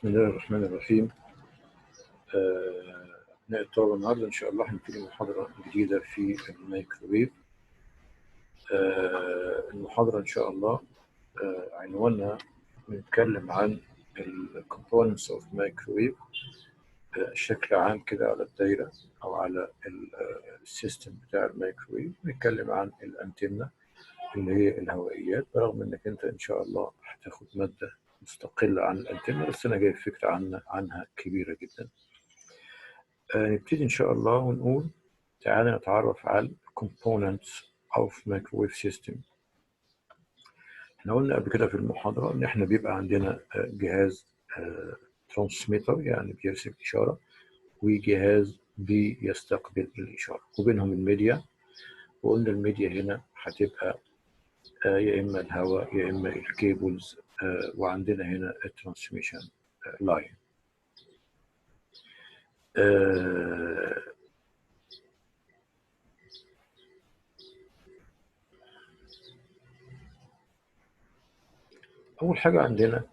بسم الله الرحمن الرحيم. أبناء الطلبة، النهارده إن شاء الله هنبتدي محاضرة جديدة في الميكروويف. المحاضرة إن شاء الله عنوانها بنتكلم عن ال Components of Microwave بشكل عام كده على الدايرة أو على السيستم بتاع الميكروويف. بنتكلم عن الأنتنة اللي هي الهوائيات، برغم إنك أنت إن شاء الله هتاخد مادة مستقلة عن الأنتنة، بس أنا جايب فكرة عنها كبيرة جدا. نبتدي إن شاء الله ونقول تعالى نتعرف على Components of Microwave System. احنا قلنا قبل كده في المحاضرة إن احنا بيبقى عندنا جهاز ترانسميتر يعني بيرسل إشارة، وجهاز بيستقبل الإشارة، وبينهم الميديا. وقلنا الميديا هنا هتبقى يا إما الهواء يا إما الكيبلز، وعندنا هنا الترانسميشن لاين. أول حاجة عندنا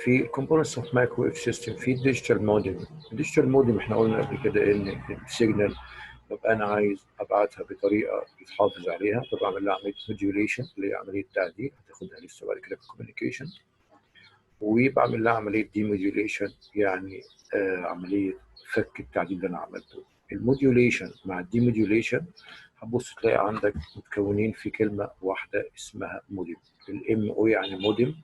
في Components of Microwave System في Digital Modem. الديجيتال مودم احنا قلنا قبل كده إن السيجنال ببقى أنا عايز أبعتها بطريقة يتحافظ عليها، فبعمل لها عملية موديوليشن اللي هي عملية تعديل، هتاخدها لسه بعد كده في الكوميونيكيشن. وبعمل لها عملية ديموديوليشن يعني عملية فك التعديل اللي أنا عملته. الموديوليشن مع الديموديوليشن هتبص تلاقي عندك متكونين في كلمة واحدة اسمها مودم. الام او يعني مودم،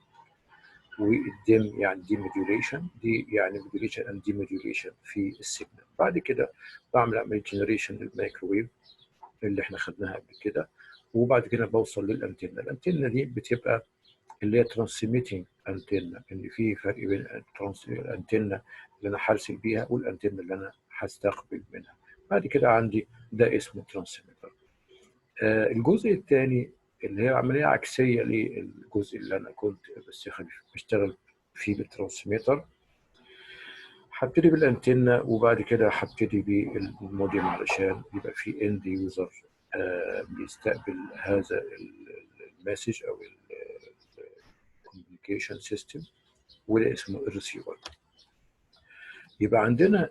والديم يعني ديموديوليشن، دي يعني موديوليشن اند ديموديوليشن في السيجنال. بعد كده بعمل عمليه جنريشن للمايكروويف اللي احنا خدناها قبل كده، وبعد كده بوصل للانتنه. الانتنه دي بتبقى اللي هي ترانسميتنج انتنه، ان في فرق بين الانتنه اللي انا هرسل بيها والانتنه اللي انا هستقبل منها. بعد كده عندي ده اسمه ترانسميتر. الجزء الثاني اللي هي عملية عكسية للجزء اللي أنا كنت بشتغل فيه بالترانسميتر. هبتدي بالأنتنة وبعد كده هبتدي بالموديم علشان يبقى في اند يوزر بيستقبل هذا المسج أو الكوميونيكيشن سيستم، وده اسمه الريسيفر. يبقى عندنا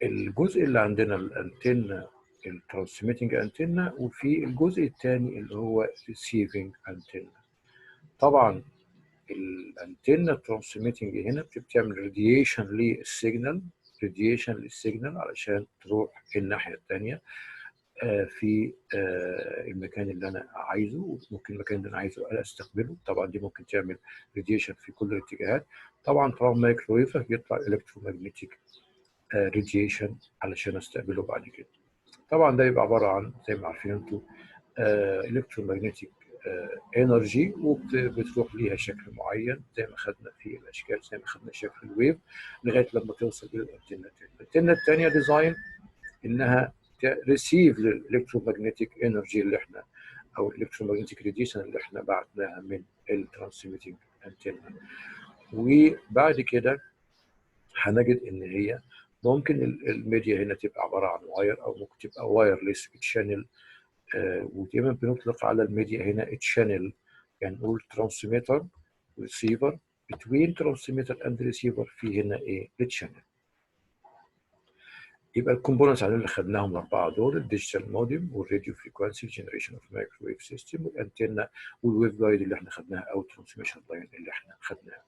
الجزء اللي عندنا الأنتنة الترانسميتنج انتنة، وفي الجزء الثاني اللي هو ريسيفنج انتنة. طبعا الانتنة الترانسميتنج هنا بتعمل راديشن للسيجنال علشان تروح الناحية الثانية في المكان اللي انا عايزه، وممكن المكان اللي انا عايزه انا استقبله. طبعا دي ممكن تعمل راديشن في كل الاتجاهات. طبعا طالما مايكرويف بيطلع الكترومagnetic راديشن علشان استقبله بعد كده. طبعا ده يبقى عباره عن زي ما عارفين انتوا الكترومagnetic انرجي، وبتروح ليها شكل معين زي ما خدنا في الاشكال، زي ما خدنا شكل الويف لغايه لما توصل الى الانتنه الثانيه. الانتنه الثانيه ديزاين انها ريسيف للالكترومagnetic انرجي اللي احنا او الالكترومagnetic راديشن اللي احنا بعتناها من الترانسميتنج انتنه. وبعد كده هنجد ان هي ممكن الميديا هنا تبقى عباره عن واير او ممكن تبقى وايرلس تشانل. ودايما بنطلق على الميديا هنا تشانل، يعني نقول ترانسميتر ريسيفر. بتوين ترانسميتر اند ريسيفر في هنا ايه؟ التشانل. يبقى الكومبوننتس اللي خدناهم الاربعه دول: الديجيتال موديم والراديو فريكوانسي جنريشن اوف مايكروويف سيستم والانتنه والويف جايد اللي احنا خدناها او الترانسميشن لاين اللي احنا خدناها.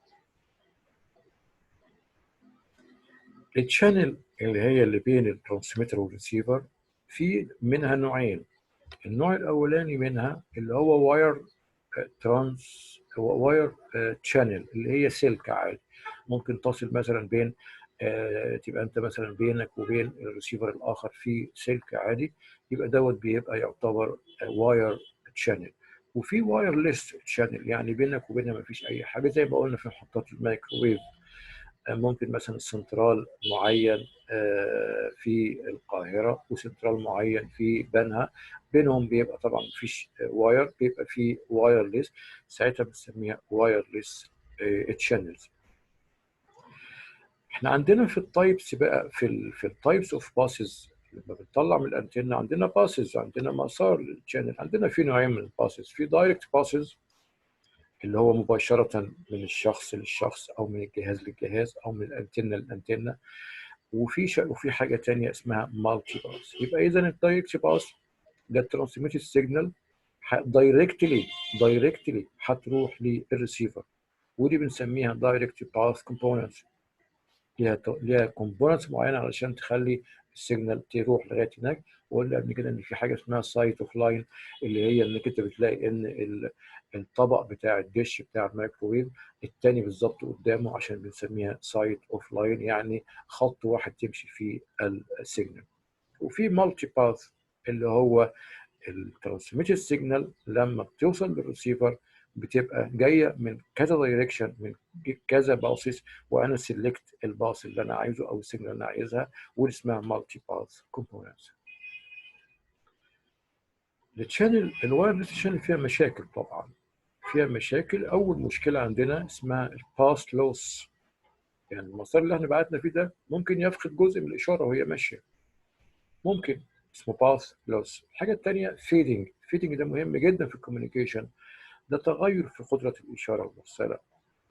التشانل اللي هي اللي بين الترانسميتر والريسيفر في منها نوعين. النوع الاولاني منها اللي هو واير تشانل، اللي هي سلك عادي ممكن تصل مثلا بين تبقى انت مثلا بينك وبين الريسيفر الاخر في سلك عادي، يبقى دوت بيبقى يعتبر واير تشانل. وفي وايرلس تشانل يعني بينك وبينها ما فيش اي حاجه، زي ما قلنا في محطات الميكروويف. ممكن مثلا سنترال معين في القاهرة وسنترال معين في بنها، بينهم بيبقى طبعا مفيش واير، بيبقى في وايرلس، ساعتها بنسميها وايرلس تشانلز. احنا عندنا في التايبس بقى في التايبس اوف باسز، لما بنطلع من الانتنه عندنا باسز، عندنا مسار للشانل. عندنا في نوعين من الباسز: في دايركت باسز اللي هو مباشرة من الشخص للشخص أو من الجهاز للجهاز أو من الأنتنة للأنتنة. وفي حاجة تانية اسمها مالتي باس. يبقى إذا الدايركت باس ده الترانسميتد سيجنال دايركتلي هتروح للريسيفر، ودي بنسميها دايركت باث كومبوننتس. ليها كومبوننتس معينه علشان تخلي السيجنال تروح لغايه هناك. وقلنا قبل كده ان في حاجه اسمها سايت اوف لاين، اللي هي انك انت بتلاقي ان الطبق بتاع الدش بتاع الميكروويف التاني بالظبط قدامه، عشان بنسميها سايت اوف لاين، يعني خط واحد تمشي فيه السيجنال. وفي مالتي باث اللي هو الترانسميتد سيجنال لما بتوصل للريسيفر بتبقى جايه من كذا دايركشن، من كذا باصص، وانا سيلكت الباص اللي انا عايزه او السيجنال اللي انا عايزها، ودي اسمها مالتي باث كومبوننتس. الشانل الوايرلس شانل فيها مشاكل طبعا، فيها مشاكل. اول مشكله عندنا اسمها الباس لوس، يعني المسار اللي احنا بعتنا فيه ده ممكن يفقد جزء من الاشاره وهي ماشيه، ممكن، اسمه باث لوس. الحاجه الثانيه فيدنج ده مهم جدا في الكوميونيكيشن، ده تغير في قدرة الإشارة المرسلة،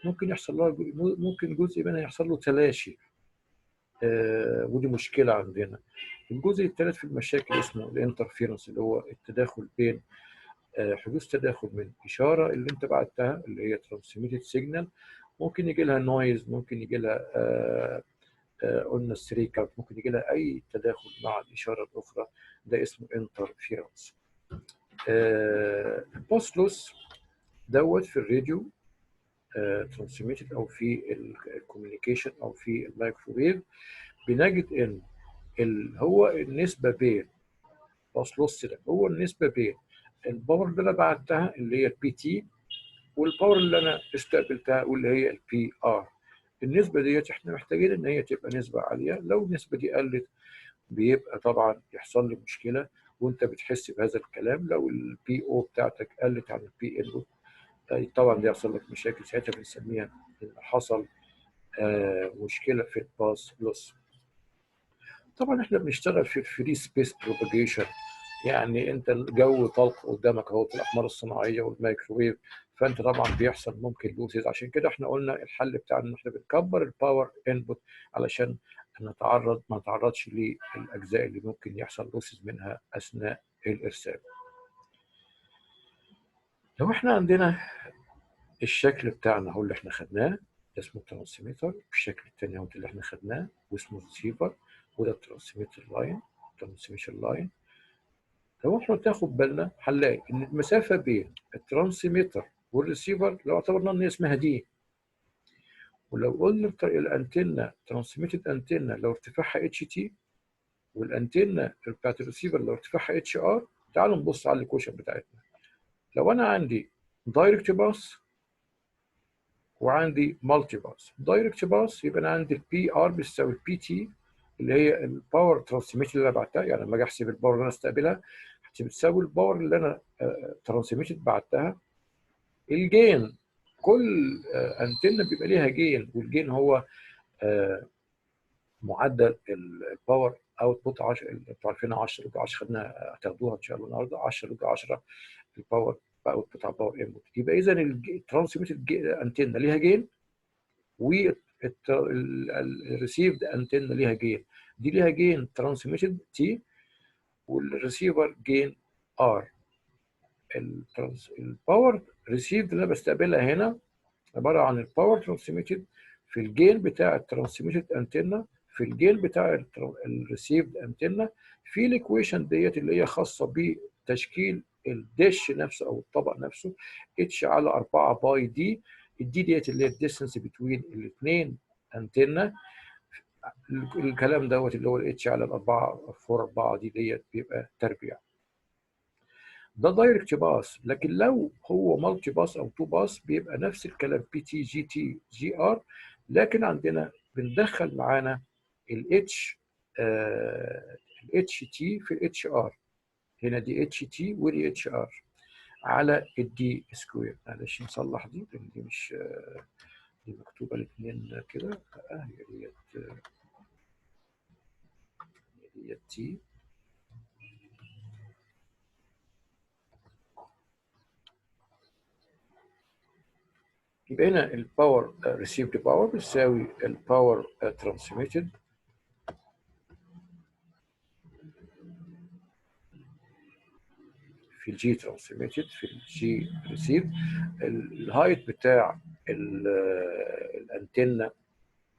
ممكن يحصل لها ممكن جزء منها يحصل له تلاشي، ودي مشكلة عندنا. الجزء الثالث في المشاكل اسمه الانترفيرنس، اللي هو التداخل بين حدوث تداخل من إشارة اللي أنت بعتها اللي هي ترانسميتد سيجنال، ممكن يجي لها نويز، ممكن يجي لها قلنا ستريك، ممكن يجي لها أي تداخل مع الإشارة الأخرى، ده اسمه انترفيرنس. البوست لوس دوت في الراديو ترانسميتد او في الكوميونيكيشن او في الميكروويف، بنجد ان هو النسبه بين باس لوس ده هو النسبه بين الباور اللي انا بعتها اللي هي البي تي والباور اللي انا استقبلتها واللي هي البي ار. النسبه ديت احنا محتاجين ان هي تبقى نسبه عاليه، لو النسبه دي قلت بيبقى طبعا يحصل لي مشكله، وانت بتحس بهذا الكلام. لو البي او بتاعتك قلت عن البي ال طبعا ده يحصل لك مشاكل، ساعتها بنسميها ان حصل مشكله في الباس لوس. طبعا احنا بنشتغل في الفري سبيس بروباجيشن، يعني انت الجو طلق قدامك اهو في الاقمار الصناعيه والميكروويف، فانت طبعا بيحصل ممكن لوسز. عشان كده احنا قلنا الحل بتاعنا ان احنا بنكبر الباور انبوت علشان ما نتعرضش للاجزاء اللي ممكن يحصل لوسز منها اثناء الارسال. لو احنا عندنا الشكل بتاعنا هو اللي احنا خدناه، ده اسمه ترانسميتر، والشكل الثاني هو اللي احنا خدناه واسمه ريسيفر، وده الترانسميتر لاين، ترانسميشن لاين. لو احنا تاخد بالنا هنلاقي ان المسافه بين الترانسميتر والريسيفر لو اعتبرنا ان اسمها دي، ولو قلنا الانتنه ترانسميتد انتنه لو ارتفاعها اتش تي، والانتنه بتاعت الريسيفر لو ارتفاعها اتش ار. تعالوا نبص على الايكويشن بتاعتنا. لو انا عندي دايركت باس وعندي مالتي باس، دايركت باس يبقى انا عندي البي ار بتساوي البي تي اللي هي الباور ترانسميت اللي انا بعتها، يعني لما اجي احسب الباور اللي انا استقبلها بتساوي الباور اللي انا ترانسميتد بعتها. الجين، كل انتنه بيبقى ليها جين، والجين هو معدل الباور اوتبوت. 10 انتوا عارفين 10 لوج 10 خدناها، هتاخدوها ان شاء الله النهارده، 10 لوج 10 الباور اوتبوت بتاع الباور انبوت. يبقى اذا الترانسميتد انتنه ليها جين، والريسيفد انتنه ليها جين، دي ليها جين ترانسميتد تي والريسيفر جين ار. الباور ريسيفد اللي انا بستقبلها هنا عباره عن الباور ترانسميتد في الجين بتاع الترانسميتد انتنه في الجين بتاع الريسيفد انتنه، في الايكويشن ديت اللي هي خاصه بتشكيل الدش نفسه او الطبق نفسه، اتش على 4 باي دي. الدي ديت اللي هي الديستنس بتوين الاثنين انتنه. الكلام دوت اللي هو الاتش على 4 4 4 ديت بيبقى تربيع. ده دايركت باس. لكن لو هو مالتي باس او تو باس بيبقى نفس الكلام، بي تي جي تي جي ار، لكن عندنا بندخل معانا الاتش الاتش تي في الاتش ار. هنا دي اتش تي ودي اتش ار على الدي سكوير. معلش نصلح دي لان دي مش دي مكتوبه الاثنين كده. هي ديت تي يبقى هنا الباور ريسيفد باور بتساوي الباور ترانسميتد في الجي ترانسميتد في الجي ريسيفد. الهايت بتاع الانتنه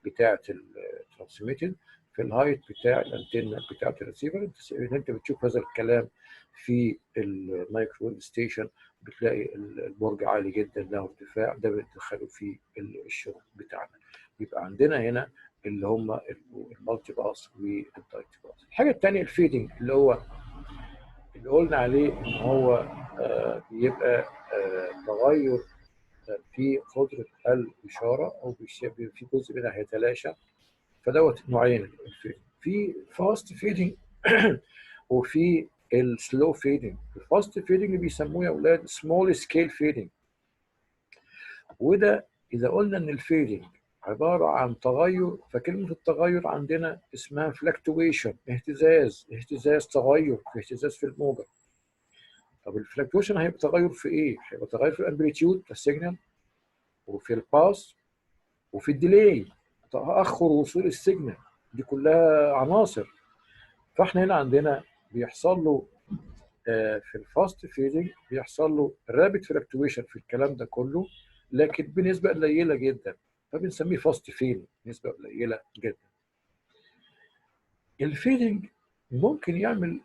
بتاعه الترانسميتد في الهايت بتاع الانتنه بتاعه الريسيفر. انت بتشوف هذا الكلام في المايكرويف ستيشن، بتلاقي البرج عالي جدا له ارتفاع، ده بندخله في الشغل بتاعنا. يبقى عندنا هنا اللي هم المالتي باس والدايركت باس. الحاجه الثانيه الفيدنج، اللي قلنا عليه ان هو بيبقى تغير في قدره الاشاره، او في جزء منها هيتلاشى. فدوت نوعين الفيدنج، في فاست فيدنج وفي السلو فيدنج. الفاست فيدنج بيسموه يا اولاد سمول سكيل فيدنج، وده اذا قلنا ان الفيدنج عباره عن تغير، فكلمه التغير عندنا اسمها فلكتويشن، اهتزاز تغير في الموجه. طب الفلكتويشن هيبقى تغير في ايه؟ هيبقى تغير في الامبليتيود بتاع السيجنال، وفي الباس، وفي الديلي، تاخر وصول السيجنال. دي كلها عناصر. فاحنا هنا عندنا بيحصل له في الفاست فيدنج بيحصل له رابid فلكتويشن في الكلام ده كله، لكن بنسبه قليله جدا، فبنسميه فاست فيدنج، نسبه قليله جدا. الفيدنج ممكن يعمل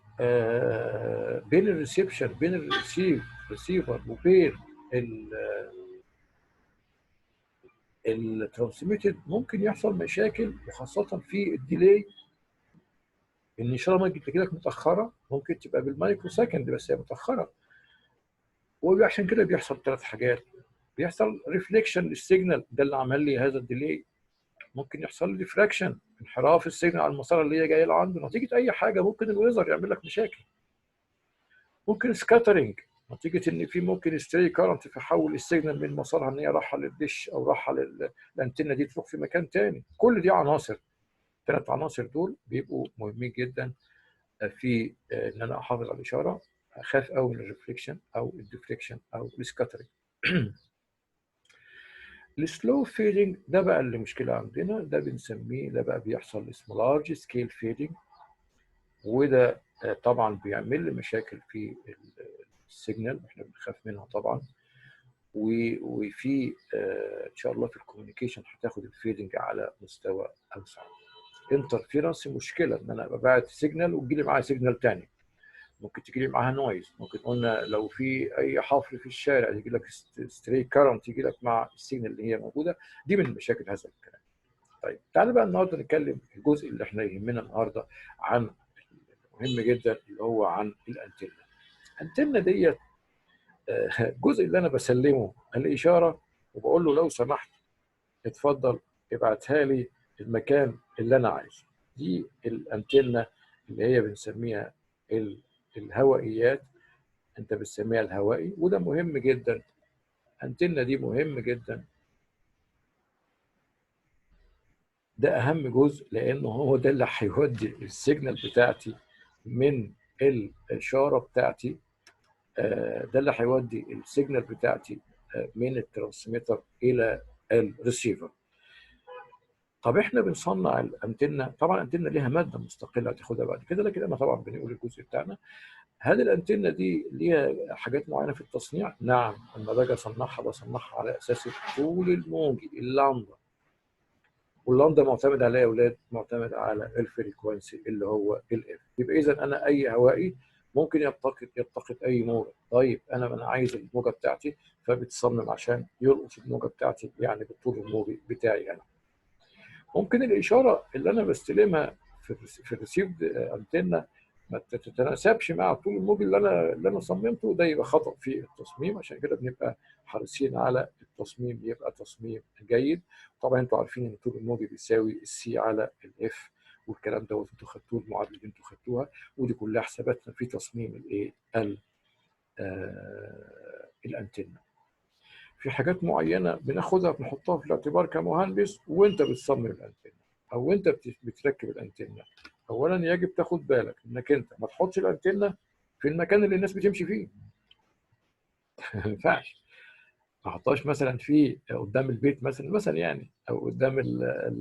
بين الريسبشن، بين الريسيفر وبين الترانسميتد، ممكن يحصل مشاكل، وخاصه في الديلي، ان الاشاره ممكن تجيلك متاخره، ممكن تبقى بالمايكرو سكند بس هي متاخره. وعشان كده بيحصل ثلاث حاجات. بيحصل ريفليكشن للسيجنال، ده اللي عمل لي هذا الديلي. ممكن يحصل ريفراكشن، انحراف السيجنال عن المسار اللي هي جايه له عنده نتيجه اي حاجه. ممكن الويزر يعمل لك مشاكل. ممكن سكاترنج نتيجه ان في ممكن ستري كارنت تحول السيجنال من مسارها ان هي رايحه للدش او رايحه للانتنه دي تروح في مكان ثاني. كل دي عناصر. الثلاث عناصر دول بيبقوا مهمين جدا في ان انا احافظ على الاشاره. اخاف قوي من الريفليكشن او الديفليكشن او السكاترنج. السلو فيدنج ده بقى اللي مشكله عندنا، ده بنسميه، ده بقى بيحصل اسمه لارج سكيل فيدنج، وده طبعا بيعمل لي مشاكل في السيجنال، احنا بنخاف منها طبعا. وفي ان شاء الله في الكوميونيكيشن هتاخد الفيدنج على مستوى اوسع. انترفيرنس مشكله، ان انا ابقى باعت سيجنال وتجي لي معاها سيجنال ثاني، ممكن تجي لي معاها نويز، ممكن قلنا لو في اي حفر في الشارع يجي لك ستري كارنت يجي لك مع السيجنال اللي هي موجوده. دي من مشاكل هذا الكلام. طيب تعالى بقى النهارده نتكلم الجزء اللي احنا يهمنا النهارده عن مهم جدا، اللي هو عن الانتنه. الانتنه ديت الجزء اللي انا بسلمه الاشاره، وبقول له لو سمحت اتفضل ابعتها لي المكان اللي انا عايزه. دي الانتنه اللي هي بنسميها الهوائيات، انت بتسميها الهوائي، وده مهم جدا. انتنه دي مهم جدا، ده اهم جزء، لانه هو ده اللي هيودي السيجنال بتاعتي من الاشاره بتاعتي، ده اللي هيودي السيجنال بتاعتي من الترانسميتر الى الريسيفر. طب احنا بنصنع الانتنه، طبعا الانتنه ليها ماده مستقله هتاخدها بعد كده، لكن انا طبعا بنقول الجزء بتاعنا. هل الانتنه دي ليها حاجات معينه في التصنيع؟ نعم، لما باجي اصنعها بصنعها على اساس الطول الموجي، اللامدا. واللامدا معتمد على ايه يا اولاد؟ معتمد على الفريكونسي اللي هو الاف. يبقى اذا انا اي هوائي ممكن يلتقط اي موجه. طيب انا عايز الموجه بتاعتي، فبتصمم عشان يلقط الموجه بتاعتي، يعني بالطول الموجي بتاعي انا. ممكن الاشاره اللي انا بستلمها في الريسيفد انتنه ما تتناسبش مع الطول الموجي اللي انا صممته، ده يبقى خطا في التصميم. عشان كده بنبقى حريصين على التصميم يبقى تصميم جيد. طبعا انتوا عارفين ان الطول الموجي بيساوي السي على الاف، والكلام دوت انتوا خدتوه، المعادله دي انتوا خدتوها، ودي كلها حساباتنا في تصميم الايه الانتنه. في حاجات معينه بناخدها بنحطها في الاعتبار كمهندس وانت بتصمم الانتنه او انت بتركب الانتنه. اولا يجب تاخد بالك انك انت ما تحطش الانتنه في المكان اللي الناس بتمشي فيه. ما ينفعش. ما احطهاش مثلا في قدام البيت مثلا يعني، او قدام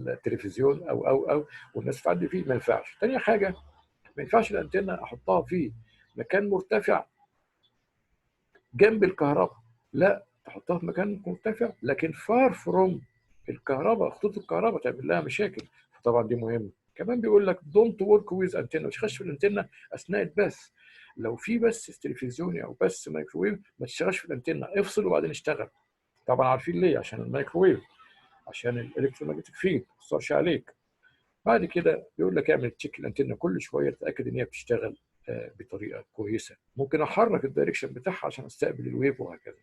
التلفزيون او والناس تعدي فيه، ما ينفعش. تاني حاجه، ما ينفعش الانتنه احطها في مكان مرتفع جنب الكهرباء، لا، تحطها في مكان مرتفع لكن فار فروم الكهرباء، خطوط الكهرباء تعمل لها مشاكل. فطبعا دي مهمه. كمان بيقول لك دونت ورك ويز انتنه، مش تخش في الانتنه اثناء البث. لو في بث تلفزيوني او بث مايكروويف ما تشتغلش في الانتنه، افصل وبعدين اشتغل. طبعا عارفين ليه؟ عشان الميكروويف، عشان الالكترومagnetic فيلد ما تاثرش عليك. بعد كده بيقول لك اعمل تشيك الانتنه كل شويه، تتاكد ان هي بتشتغل بطريقه كويسه. ممكن احرك الدايركشن بتاعها عشان استقبل الويف وهكذا.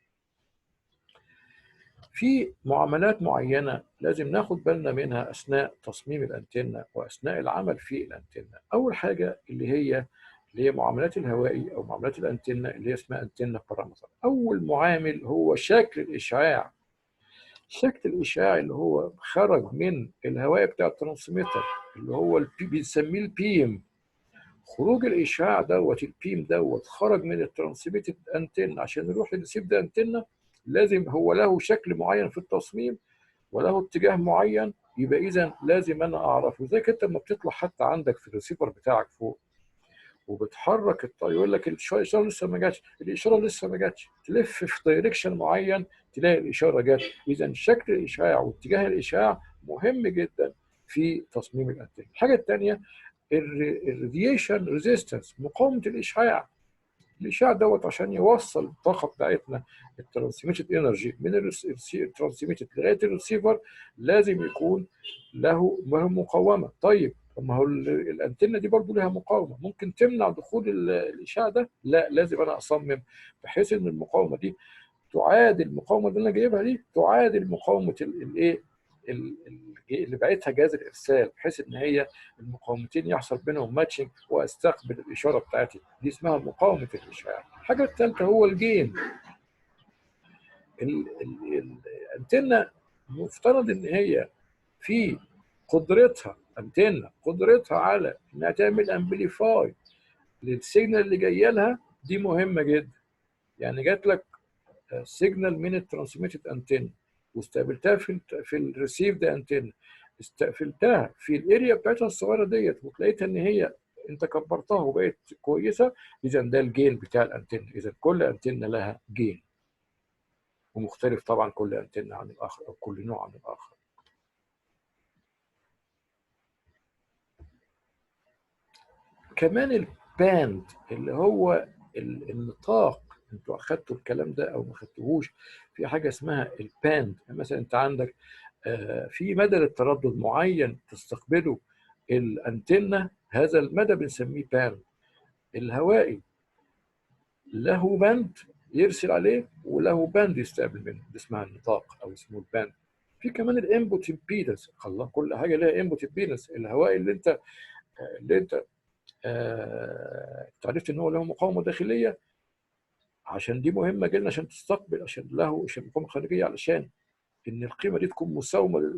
في معاملات معينه لازم ناخد بالنا منها اثناء تصميم الانتنه واثناء العمل في الانتنه. اول حاجه اللي هي معاملات الهوائي او معاملات الانتنه اللي هي اسمها انتنه بارامتر. اول معامل هو شكل الاشعاع. شكل الاشعاع اللي هو خرج من الهواء بتاع الترانسميتر، اللي هو بنسميه البيم. خروج الاشعاع دوت البيم دوت خرج من الترانسميتد انتن عشان يروح للريسيفد انتن، لازم هو له شكل معين في التصميم وله اتجاه معين. يبقى اذا لازم انا اعرفه. زي كده لما بتطلع حتى عندك في الريسيفر بتاعك فوق وبتحرك الطياره، يقول لك الاشاره لسه ما جاتش، الاشاره لسه ما جاتش، تلف في دايركشن معين تلاقي الاشاره جت. اذا شكل الاشعاع واتجاه الاشعاع مهم جدا في تصميم الانتنه. الحاجه الثانيه الراديشن ريزيستنس، مقاومه الاشعاع. الاشعاع دوت عشان يوصل الطاقه بتاعتنا الترانسميتد انرجي من الترانسميتد لغايه الريسيفر، لازم يكون له مقاومه. طيب ما هو الانتنه دي برضو لها مقاومه، ممكن تمنع دخول الاشعاع ده؟ لا، لازم انا اصمم بحيث ان المقاومه دي تعادل المقاومه اللي انا جايبها دي، تعادل مقاومه الايه اللي بعتها جهاز الارسال، بحيث ان هي المقاومتين يحصل بينهم ماتشنج واستقبل الاشاره بتاعتي. دي اسمها مقاومه الاشعاع. الحاجه الثالثه هو الجين. الانتنه مفترض ان هي في قدرتها على انها تعمل امبليفاي للسيجنال اللي جايه لها. دي مهمه جدا. يعني جات لك سيجنال من الترانسميتد انتن واستقبلتها في الريسيفد انتن، استقبلتها في الاريا بتاعتها الصغيره ديت وتلاقيتها ان هي انت كبرتها وبقت كويسه، اذا ده الجين بتاع الانتن. اذا كل انتن لها جين ومختلف طبعا كل انتن عن الاخر او كل نوع عن الاخر. كمان الباند اللي هو النطاق، انتوا اخدتوا الكلام ده او ما اخدتوهوش؟ في حاجه اسمها الباند. مثلا انت عندك في مدى للتردد معين تستقبله الانتنه، هذا المدى بنسميه باند. الهوائي له باند يرسل عليه وله باند يستقبل منه، دي اسمها النطاق او اسمه الباند. في كمان الانبوت امبيدنس. الله، كل حاجه لها انبوت امبيدنس. الهوائي اللي انت عرفت ان هو له مقاومه داخليه، عشان دي مهمه جدا عشان تستقبل، عشان مقاومه خارجيه، علشان ان القيمه دي تكون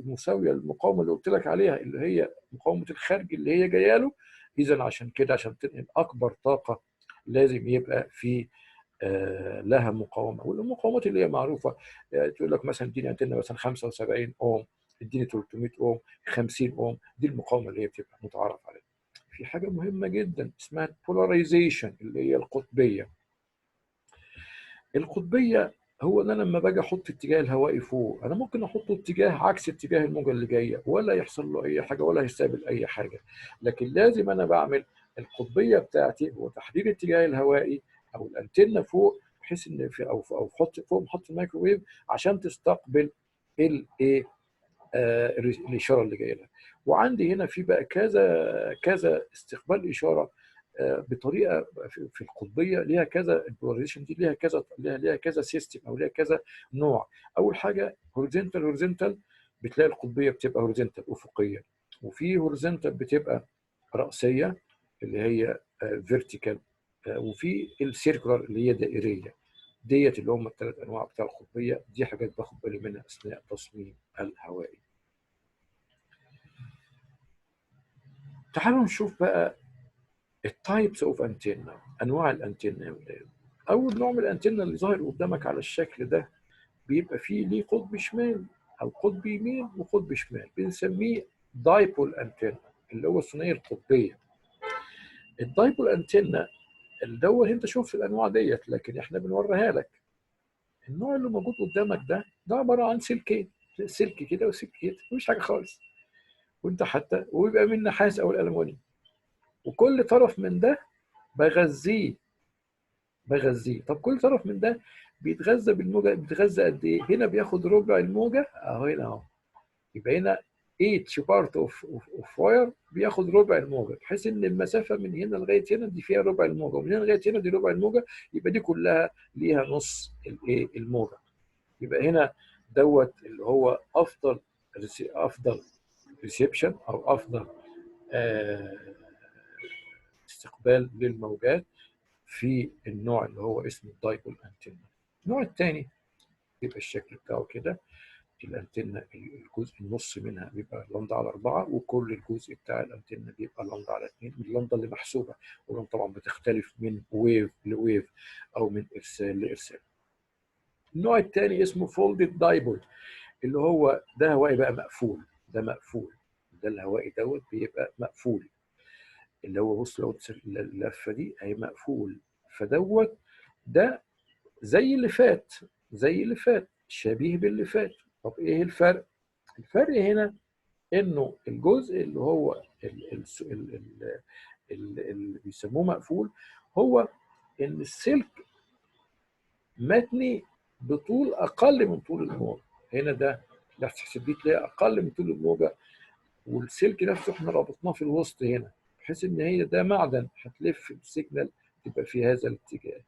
مساويه للمقاومه اللي قلت لك عليها اللي هي مقاومه الخارج اللي هي جايه له. اذا عشان كده عشان تنقل اكبر طاقه لازم يبقى في لها مقاومه. والمقاومات اللي هي معروفه تقول لك مثلا اديني انتنه مثلا 75 اوم، اديني 300 اوم، 50 اوم. دي المقاومه اللي هي بتبقى متعارف عليها. في حاجه مهمه جدا اسمها البولاريزيشن اللي هي القطبيه. القطبيه هو ان انا لما باجي احط اتجاه الهوائي فوق، انا ممكن احطه اتجاه عكس اتجاه الموجه اللي جايه ولا يحصل له اي حاجه ولا هيستقبل اي حاجه. لكن لازم انا بعمل القطبيه بتاعتي هو تحديد اتجاه الهوائي او الانتنه فوق، بحيث ان او احط فوق محط الميكروويف عشان تستقبل الايه الاشاره اللي جايه لها. وعندي هنا في بقى كذا كذا استقبال اشاره بطريقه في القطبيه ليها كذا. البولاريزيشن دي ليها كذا سيستم او ليها كذا نوع. اول حاجه هوريزونتال، بتلاقي القطبيه بتبقى هوريزونتال افقيه، وفي هوريزونتال بتبقى راسيه اللي هي فيرتيكال، وفي السيركولار اللي هي دائريه. ديت اللي هم الثلاث انواع بتاع القطبيه. دي حاجات باخد بالي منها اثناء تصميم الهوائي. تعالوا نشوف بقى التايبس اوف انتنه، انواع الانتنه يا ولاد. اول نوع من الانتنه اللي ظاهر قدامك على الشكل ده بيبقى فيه ليه قطب شمال او قطب يمين وقطب شمال، بنسميه دايبول انتنة اللي هو الثنائيه القطبيه. الدايبول انتنة الدول انت شوف الانواع ديت، لكن احنا بنوريها لك. النوع اللي موجود قدامك ده عباره عن سلكين، سلك كده وسلك كده، مش حاجه خالص. وانت حتى ويبقى من نحاس او الالومنيوم، وكل طرف من ده بغذيه. طب كل طرف من ده بيتغذى بالموجه، بيتغذى قد ايه؟ هنا بياخد ربع الموجه اهو، هنا اهو. يبقى هنا each part of wire بياخد ربع الموجه، بحيث ان المسافه من هنا لغايه هنا دي فيها ربع الموجه، ومن هنا لغايه هنا دي ربع الموجه، يبقى دي كلها ليها نص الايه الموجه. يبقى هنا دوت اللي هو افضل ريسبشن او افضل آه، استقبال للموجات في النوع اللي هو اسمه الدايبول انتنة. النوع الثاني بيبقى الشكل بتاعه كده، الانتنة الجزء النص منها بيبقى لمدة على 4، وكل الجزء بتاع الانتنة بيبقى لمدة على 2، اللمدة اللي محسوبة، واللمدة طبعا بتختلف من ويف لويف او من ارسال لارسال. النوع الثاني اسمه فولدد دايبول، اللي هو ده هوائي بقى مقفول، ده مقفول، ده الهوائي دوت بيبقى مقفول، اللي هو بص لو اللفه دي اهي مقفول، فدوت ده زي اللي فات، شبيه باللي فات. طب ايه الفرق؟ الفرق هنا انه الجزء اللي هو اللي بيسموه مقفول، هو ان السلك متني بطول اقل من طول الموجه. هنا ده تحسب دي تلاقي اقل من طول الموجه، والسلك نفسه احنا ربطناه في الوسط هنا، بحيث ان هي ده معدن هتلف السيجنال تبقى في هذا الاتجاه.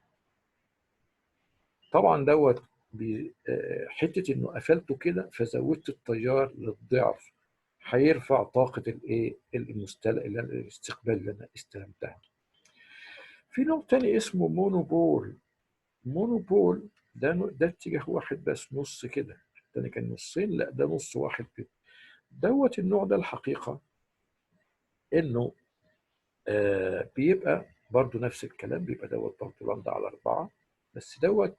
طبعا دوت حته انه قفلته كده فزودت التيار للضعف، هيرفع طاقه الايه الاستقبال اللي انا استلمتها. في نوع تاني اسمه مونوبول. مونوبول ده اتجاه واحد بس، نص كده، التاني كان نصين، لا ده نص واحد كده. دوت النوع ده الحقيقه انه بيبقى برضو نفس الكلام، بيبقى دوت برضو لمدة على 4، بس دوت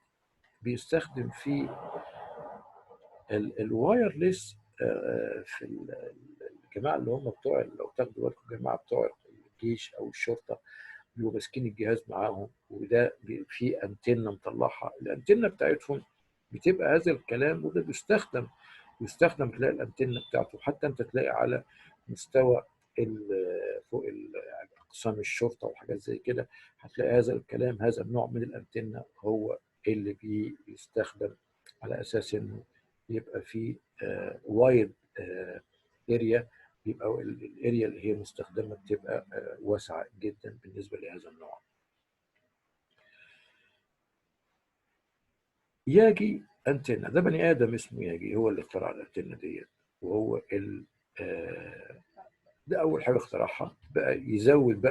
بيستخدم في الوايرلس. في الجماعة اللي هم بتوع، لو تاخدوا بالكم الجماعة بتوع الجيش أو الشرطة بيبقوا ماسكين الجهاز معاهم، وده فيه أنتنة مطلعها، الأنتنة بتاعتهم بتبقى هذا الكلام، وده بيستخدم تلاقي الأنتنة بتاعته، حتى أنت تلاقي على مستوى فوق اقسام الشرطه وحاجات زي كده، هتلاقي هذا الكلام، هذا النوع من الانتنه هو اللي بيستخدم على اساس انه يبقى فيه وايد اريا، يبقى الاريا اللي هي مستخدمه بتبقى واسعه جدا بالنسبه لهذا النوع. ياجي انتنه، ده بني ادم اسمه ياجي، هو اللي اخترع الانتنه ديت، وهو ده اول حاجه اخترعها، بقى يزود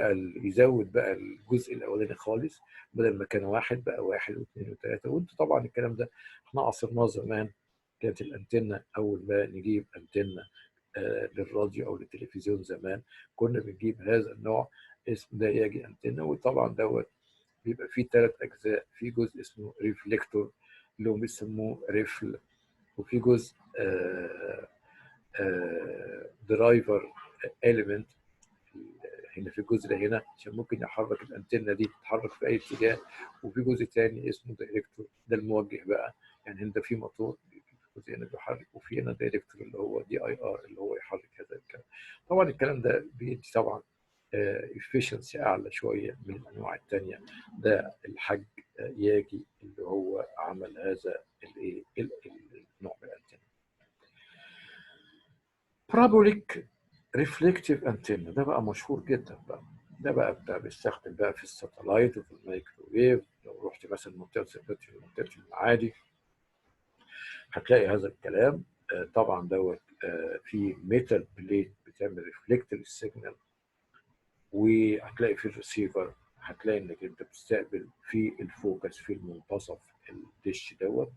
بقى الجزء الاولاني خالص، بدل ما كان واحد بقى واحد واثنين وثلاثه. وانت طبعا الكلام ده احنا عصرناه زمان، كانت الانتنه اول ما نجيب انتنه للراديو او للتلفزيون زمان، كنا بنجيب هذا النوع اسم ده يجي انتنه. وطبعا دوت بيبقى فيه 3 اجزاء، في جزء اسمه ريفليكتور اللي هم بيسموه ريفل، وفي جزء درايفر اليمنت هنا في الجزء ده هنا، عشان ممكن يحرك الانتنه دي تتحرك في اي اتجاه. وفي جزء تاني اسمه دايركتور، ده الموجه بقى، يعني هنا في موتور، في جزء هنا بيحرك، وفي هنا دايركتور اللي هو DIR اللي هو يحرك هذا الكلام. طبعا الكلام ده بيدي طبعا efficiency اعلى شويه من الانواع الثانيه. ده الحاج ياجي اللي هو عمل هذا الايه النوع من الانتنه. بارابوليك ريفلكتيف انتنه ده بقى مشهور جدا بقى، ده بقى بيستخدم بقى في الساتلايت وفي الميكروويف. لو رحت مثلا منطقه المعادي هتلاقي هذا الكلام. طبعا دوت في ميتال بليت بتعمل ريفلكت للسيجنال، وهتلاقي في الريسيفر هتلاقي انك انت بتستقبل في الفوكس في المنتصف الدش دوت.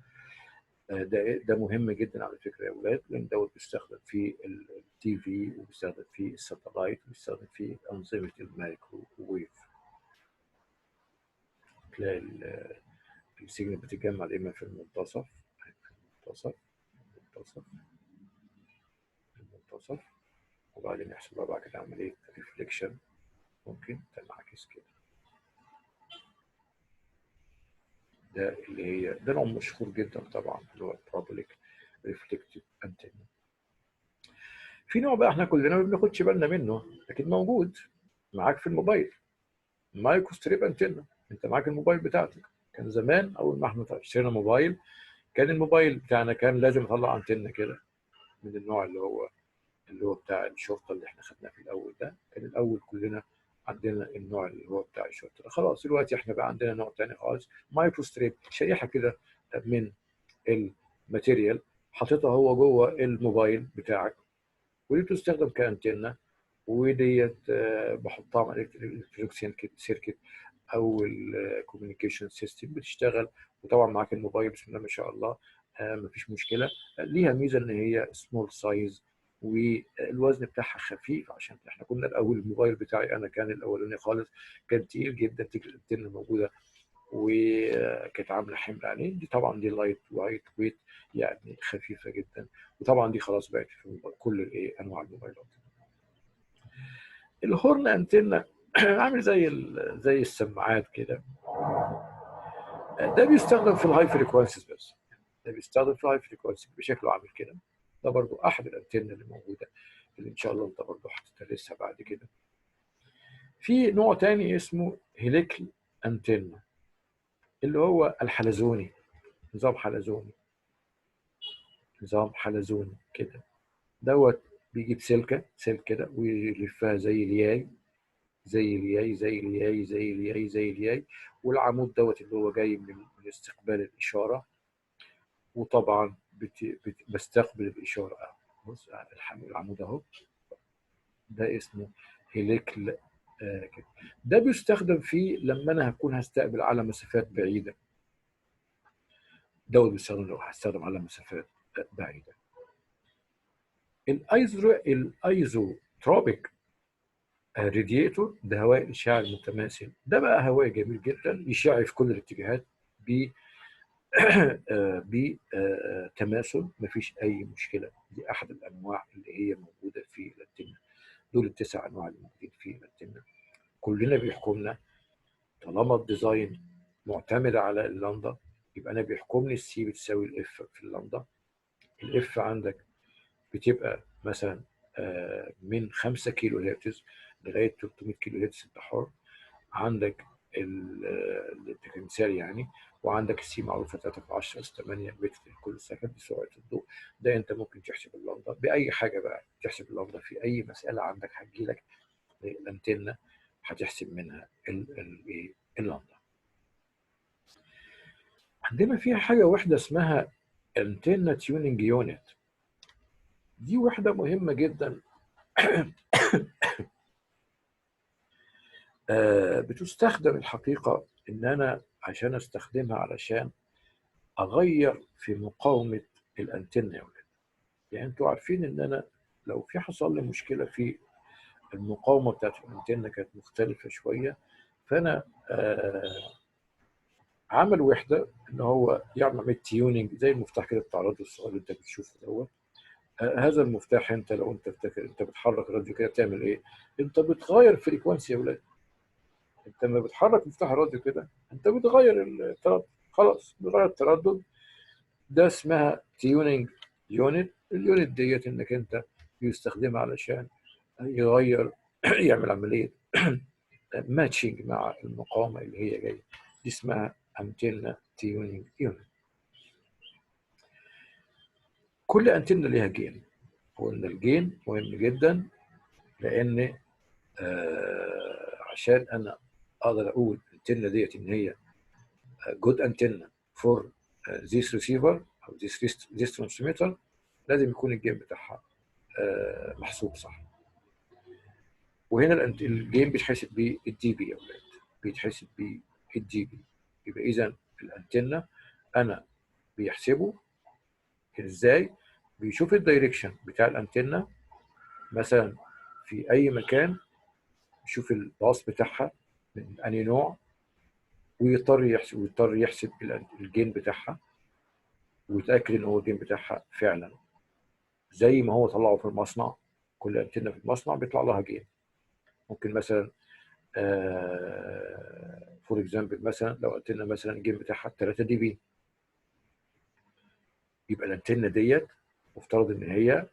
ده مهم جدا على فكره يا اولاد، لان دوت بيستخدم في التي في، وبيستخدم في الساتلايت، وبيستخدم في انظمه الميكروويف. تلاقي السيجنال بتتجمع دايما في المنتصف المنتصف، المنتصف، المنتصف، وبعدين يحصل بقى بعد كده عملية ريفليكشن، ممكن تنعكس كده. ده اللي هي ده نوع مشهور جدا طبعا اللي هو البارابوليك ريفلكتيف انتنة. في نوع بقى احنا كلنا ما بناخدش بالنا منه لكن موجود معاك في الموبايل، مايكرو ستريب انتنة. انت معاك الموبايل بتاعتك، كان زمان اول ما احنا اشترينا موبايل كان الموبايل بتاعنا كان لازم يطلع انتنة كده من النوع اللي هو بتاع الشرطه اللي احنا خدناه في الاول ده. كان الاول كلنا عندنا النوع اللي هو بتاع الشرطه ده. خلاص دلوقتي احنا بقى عندنا نوع تاني خالص، مايكرو ستريب، شريحه كده من الماتيريال حاططها هو جوه الموبايل بتاعك، ودي بتستخدم كانتنه، وديت بحطها مع الالكترونيك سيركت او الكوميونيكيشن سيستم بتشتغل. وطبعا معاك الموبايل بسم الله ما شاء الله، مفيش مشكله. ليها ميزه ان هي سمول سايز والوزن بتاعها خفيف، عشان احنا كنا الاول الموبايل بتاعي انا كان الاولاني خالص كان تقيل جدا، تكل الانتنه موجوده وكانت عامله حمل عليه. دي طبعا دي لايت ويت يعني خفيفه جدا، وطبعا دي خلاص بقت في كل الايه انواع الموبايلات. الهورن انتنه عامل زي السماعات كده، ده بيستخدم في الهاي فريكوانسيز بس، ده بيستخدم في الهاي فريكوانسي بشكله عامل كده. ده برضو احد الانتنه اللي موجوده اللي ان شاء الله انت برضو هتدرسها بعد كده. في نوع تاني اسمه هيليكل انتنه اللي هو الحلزوني، نظام حلزوني، نظام حلزوني كده. دوت بيجيب سلك كده ويلفها زي الياي، زي الياي زي الياي زي الياي زي الياي، والعمود دوت اللي هو جاي من استقبال الاشاره، وطبعا بستقبل الاشاره اهو. بص العمود اهو، ده اسمه هيليكل كده. ده بيستخدم فيه لما انا هستقبل على مسافات بعيده، دوت بيستخدم لو هستخدم على مسافات بعيده. الايزوتروبيك رادياتور ده هواء الاشعاع المتماثل، ده بقى هواء جميل جدا يشع في كل الاتجاهات بتماثل، مفيش اي مشكله. دي احد الانواع اللي هي موجوده في الانتنه. دول التسع انواع اللي موجودين في الانتنه. كلنا بيحكمنا طالما الديزاين معتمد على اللندا، يبقى انا بيحكمني السي بتساوي الاف في اللندا. الاف عندك بتبقى مثلا من 5 كيلو هرتز لغايه 300 كيلو هرتز انت حر. عندك كمثال يعني، وعندك السي معروفه 3 في 10 اس 8 متر لكل سكند دي سرعه الضوء. ده انت ممكن تحسب اللندا باي حاجه بقى، تحسب اللندا في اي مساله عندك هتجي لك الانتنه هتحسب منها اللندا. عندنا فيها حاجه واحده اسمها انتنه تيوننج يونت، دي وحده مهمه جدا. بتستخدم الحقيقه ان انا عشان استخدمها علشان اغير في مقاومه الانتنه يا ولاد. يعني انتوا عارفين ان انا لو في حصل لي مشكله في المقاومه بتاعت الانتنه كانت مختلفه شويه، فانا عمل وحده ان هو يعمل تيوننج زي المفتاح كده بتاع الراديو الصغير اللي انت بتشوفه دوت. هذا المفتاح انت لو انت تفتكر انت بتحرك الراديو كده بتعمل ايه؟ انت بتغير فريكوانسي يا ولاد. انت لما بتحرك مفتاح الراديو كده انت بتغير التردد، خلاص بتغير التردد. ده اسمها تيوننج يونت. اليونت ديت انك انت بيستخدمها علشان يغير يعمل عمليه ماتشنج مع المقاومه اللي هي جايه. دي اسمها انتنه تيوننج يونت. كل انتنه ليها جين، وان الجين مهم جدا لان عشان انا اقدر اقول الانتنه ديت ان هي جود انتنه فور ذيس ريسيفر او ذيس ترانسميتر، لازم يكون الجين بتاعها محسوب صح. وهنا الجين بيتحسب بالدي بي يا اولاد، بيتحسب بالدي بي. يبقى اذا الانتنه انا بيحسبه ازاي؟ بيشوف الدايركشن بتاع الانتنه مثلا في اي مكان، يشوف الباص بتاعها من انهي نوع، ويضطر يحسب الجين بتاعها. ويتاكد ان هو الجين بتاعها فعلا زي ما هو طلعه في المصنع. كل انتنه في المصنع بيطلع لها جين. ممكن مثلا فور اكزامبل، مثلا لو انتنه مثلا الجين بتاعها 3 دي بي، يبقى الانتنه ديت مفترض ان هي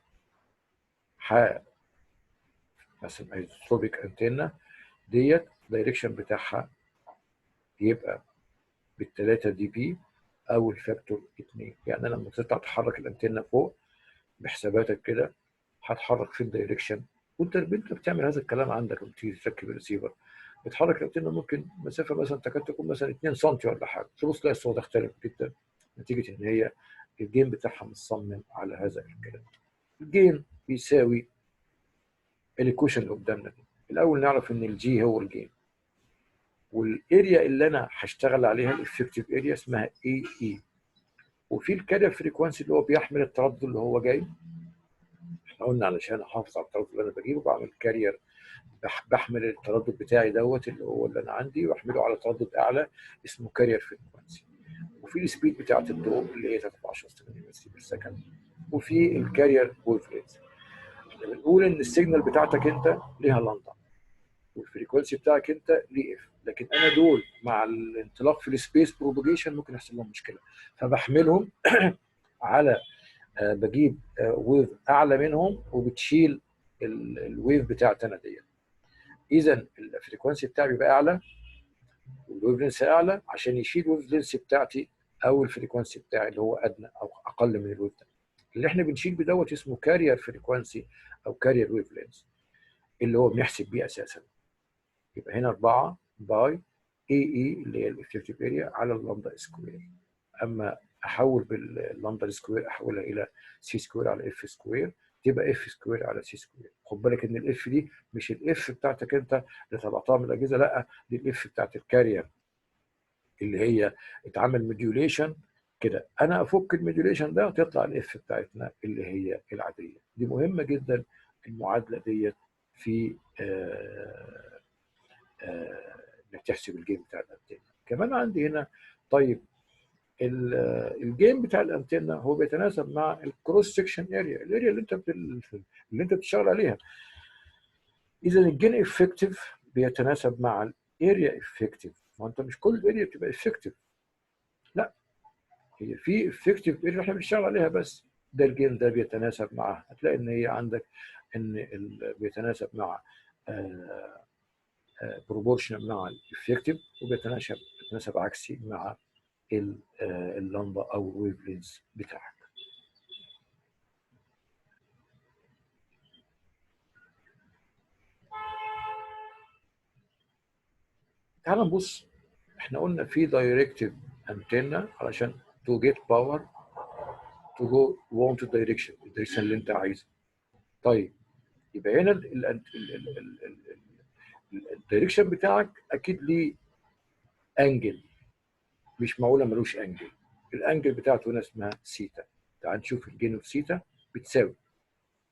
مثلا ايزوتروبيك انتنه ديت الدايركشن بتاعها يبقى بال3 دي بي او الفاكتور 2. يعني انا لما تطلع تحرك الانتنه فوق بحساباتك كده هتحرك في الدايركشن، وانت بتعمل هذا الكلام عندك لما تيجي تركب الريسيفر. بتحرك الانتنه ممكن مسافه مثلا تكاد تكون مثلا 2 سم ولا حاجه، تبص تلاقي الصوت اختلف جدا نتيجه ان هي الجين بتاعها متصمم على هذا الكلام. الجين بيساوي الايكويشن اللي قدامنا دي. الاول نعرف ان الجي هو الجين، والاريا اللي انا هشتغل عليها الافكتيف اريا اسمها اي اي، وفي الكارير فريكوانسي اللي هو بيحمل التردد اللي هو جاي. احنا قلنا علشان احافظ على التردد اللي انا بجيبه بعمل كارير، بحمل التردد بتاعي دوت اللي هو اللي انا عندي واحمله على تردد اعلى اسمه كارير فريكوانسي. وفي السبيد بتاعت الضوء اللي هي 13 متر بير سكند، وفي الكارير ويف ريت. احنا بنقول ان السيجنال بتاعتك انت ليها لندا، والفريكونسي بتاعك انت ليه اف، لكن انا دول مع الانطلاق في السبيس بروباجيشن ممكن يحصل لهم مشكله، فبحملهم على بجيب ويف اعلى منهم وبتشيل الويف بتاعتنا ديت. اذا الفريكونسي بتاعي بيبقى اعلى والويف لينس اعلى عشان يشيل الويف لينس بتاعتي او الفريكونسي بتاعي اللي هو ادنى او اقل من الويف ده. اللي احنا بنشيل بدوت اسمه كارير فريكونسي او كارير ويف لينس اللي هو بنحسب بيه اساسا. يبقى هنا 4 باي اي اي اللي هي الافكتيف اريا على اللامدا سكوير. اما احول باللامدا سكوير احولها الى سي سكوير على اف سكوير، تبقى اف سكوير على سي سكوير. خد بالك ان الاف دي مش الاف بتاعتك انت اللي طلعتها من الاجهزه، لا دي الاف بتاعت الكارير اللي هي اتعمل موديوليشن كده. انا افك الموديوليشن ده وتطلع الاف بتاعتنا اللي هي العاديه. دي مهمه جدا المعادله ديت في انك تحسب الجيم بتاع الانتنه. كمان عندي هنا طيب الجيم بتاع الانتنه هو بيتناسب مع الكروس سكشن اريا، الاريا اللي انت بتشتغل عليها. اذا الجين افكتيف بيتناسب مع الاريا افكتيف. ما انت مش كل اريا بتبقى افكتيف، لا هي في افكتيف اريا احنا بنشتغل عليها بس، ده الجين ده بيتناسب معاها. هتلاقي ان هي عندك ان بيتناسب مع بروبورشنال مع الافكتيف، وبيتناسب عكسي مع اللمبه او الويف لينز بتاعك. تعال نبص. احنا قلنا في دايركتيف انتنا علشان تو جيت باور تو جو وانت دايركشن، الدايركشن اللي انت عايزه. طيب يبقى هنا الدايركشن بتاعك اكيد ليه انجل، مش معقوله ملوش انجل. الانجل بتاعته هنا اسمها سيتا. تعال نشوف الجين اوف سيتا بتساوي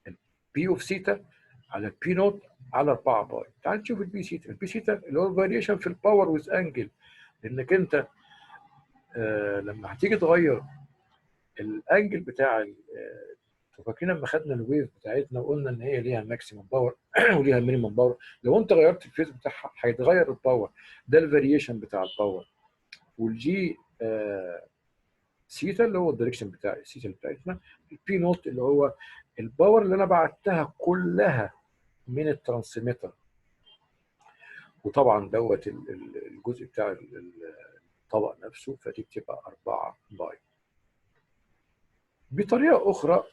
البي اوف سيتا على بي نوت على 4 باي. تعال نشوف البي سيتا. البي سيتا اللي هو الفاريشن في الباور ويز انجل، لانك انت لما هتيجي تغير الانجل بتاع فاكرين لما خدنا الويف بتاعتنا وقلنا ان هي ليها ماكسيمم باور وليها مينيمم باور، لو انت غيرت الفيز بتاعها هيتغير الباور. ده الفاريشن بتاع الباور. والجي سيتا اللي هو الدايركشن بتاع السيتا بتاعتنا. البي نوت اللي هو الباور اللي انا بعتها كلها من الترانسميتر، وطبعا دوت الجزء بتاع الطبق نفسه، فدي بتبقى 4 باي. بطريقه اخرى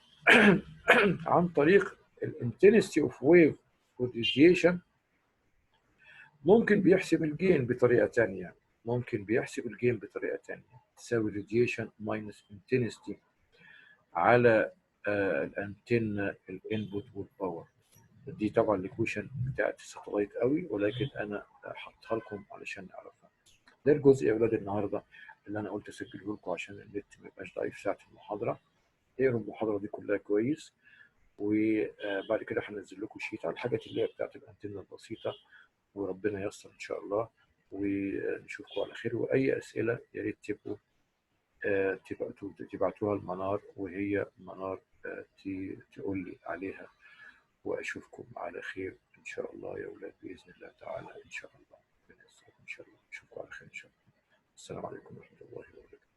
عن طريق الانتنسيتي اوف ويف والراديشن ممكن بيحسب الجين بطريقه ثانيه. تساوي راديشن ماينس انتنسيتي على الانتنه الانبوت والباور. دي طبعا الايكويشن بتاعت الساتلايت قوي، ولكن انا حاطها لكم علشان نعرفها. ده الجزء يا اولاد النهارده اللي انا قلت اسجله لكم عشان النت ما يبقاش ضعيف ساعه المحاضره. اقروا المحاضره دي كلها كويس، وبعد كده هنزل لكم شيت على الحاجات اللي هي بتاعت الانتنه البسيطه، وربنا ييسر ان شاء الله ونشوفكم على خير. واي اسئله يا ريت تبقوا تبعتوها لمنار، وهي منار تقول لي عليها، واشوفكم على خير ان شاء الله يا اولاد باذن الله تعالى. ان شاء الله ربنا يستر، ان شاء الله نشوفكم على خير ان شاء الله. السلام عليكم ورحمه الله وبركاته.